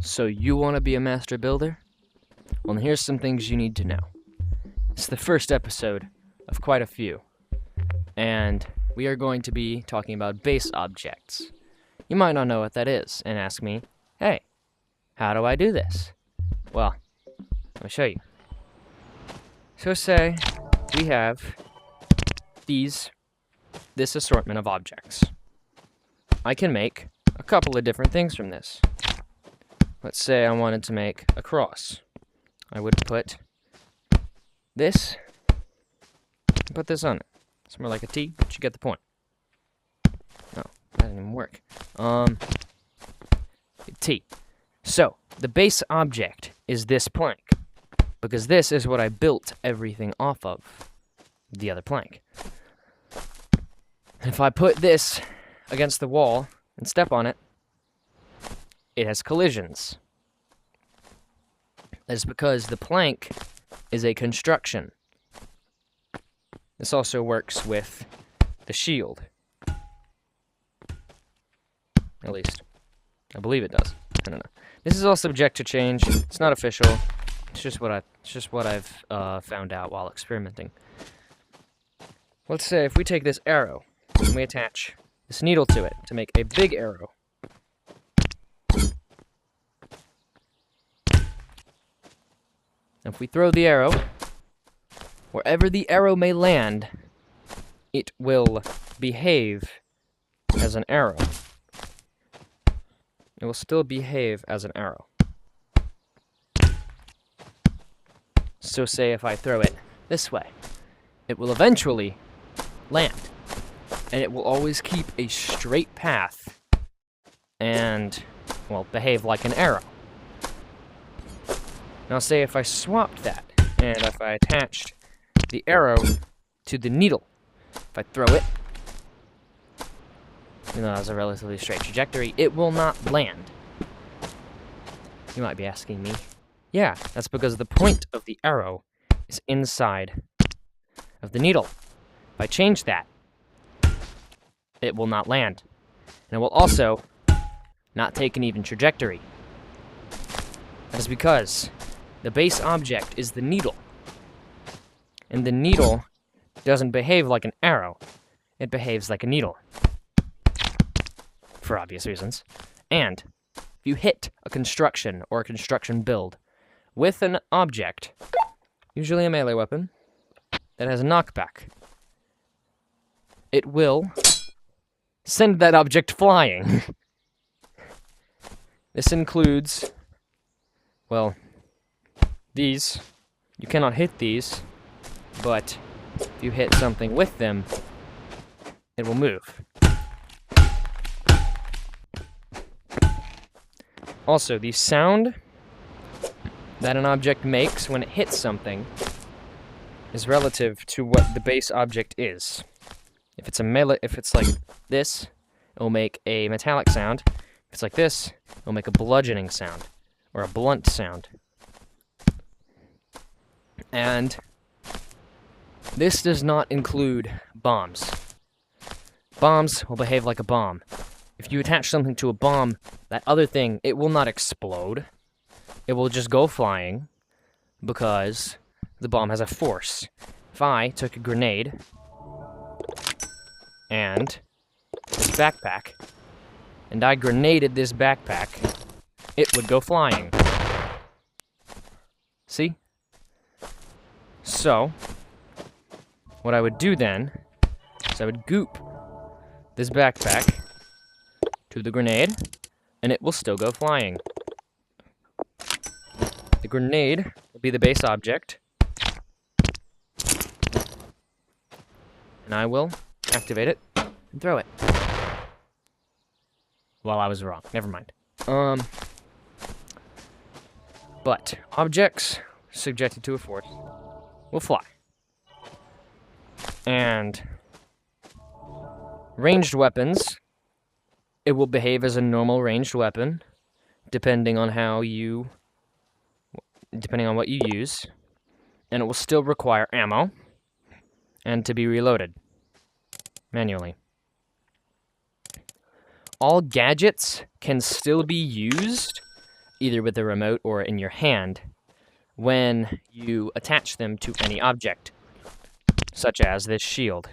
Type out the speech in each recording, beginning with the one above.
So you want to be a master builder? Well, here's some things you need to know. It's the first episode of quite a few, and we are going to be talking about base objects. You might not know what that is and ask me, hey, how do I do this? Well, let me show you. So say we have this assortment of objects. I can make a couple of different things from this. Let's say I wanted to make a cross. I would put this on it. It's more like a T, but you get the point. No, that didn't even work. T. So, the base object is this plank, because this is what I built everything off of, the other plank. If I put this against the wall and step on it, it has collisions. That is because the plank is a construction. This also works with the shield. At least, I believe it does. I don't know. This is all subject to change. It's not official. It's just what I've found out while experimenting. Let's say if we take this arrow and we attach this needle to it to make a big arrow. If we throw the arrow, wherever the arrow may land, it will behave as an arrow. It will still behave as an arrow. So say if I throw it this way, it will eventually land. And it will always keep a straight path and, well, behave like an arrow. Now say if I swapped that, and if I attached the arrow to the needle, if I throw it, even though it has a relatively straight trajectory, it will not land. You might be asking me, yeah, that's because the point of the arrow is inside of the needle. If I change that, it will not land. And it will also not take an even trajectory. That is because the base object is the needle. And the needle doesn't behave like an arrow. It behaves like a needle. For obvious reasons. And if you hit a construction or a construction build with an object, usually a melee weapon, that has a knockback, it will send that object flying. This includes, well, these. You cannot hit these, but if you hit something with them, it will move. Also, the sound that an object makes when it hits something is relative to what the base object is. If it's like this, it will make a metallic sound. If it's like this, it will make a bludgeoning sound, or a blunt sound. And this does not include bombs. Bombs will behave like a bomb. If you attach something to a bomb, that other thing, it will not explode. It will just go flying, because the bomb has a force. If I took a grenade and this backpack, and I grenaded this backpack, it would go flying. See? So, what I would do then is I would goop this backpack to the grenade, and it will still go flying. The grenade will be the base object, and I will activate it and throw it. Well, I was wrong. Never mind. But objects subjected to a force will fly. And ranged weapons, it will behave as a normal ranged weapon, depending on what you use, and it will still require ammo and to be reloaded manually. All gadgets can still be used either with the remote or in your hand, when you attach them to any object, such as this shield.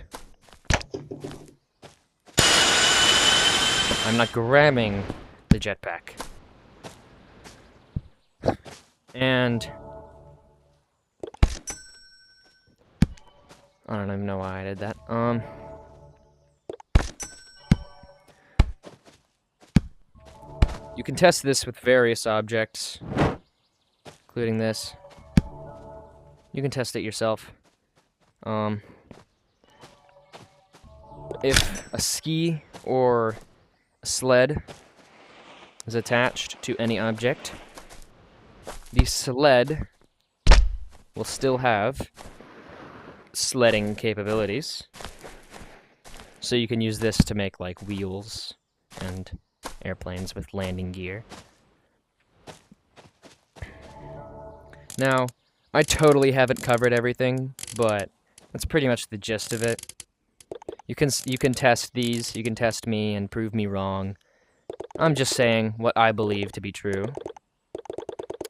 I'm not grabbing the jetpack. And I don't even know why I did that. You can test this with various objects, including this. You can test it yourself. If a ski or a sled is attached to any object, the sled will still have sledding capabilities. So you can use this to make, like, wheels and airplanes with landing gear. Now, I totally haven't covered everything, but that's pretty much the gist of it. You can test these, you can test me and prove me wrong. I'm just saying what I believe to be true.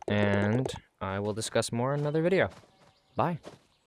And I will discuss more in another video. Bye.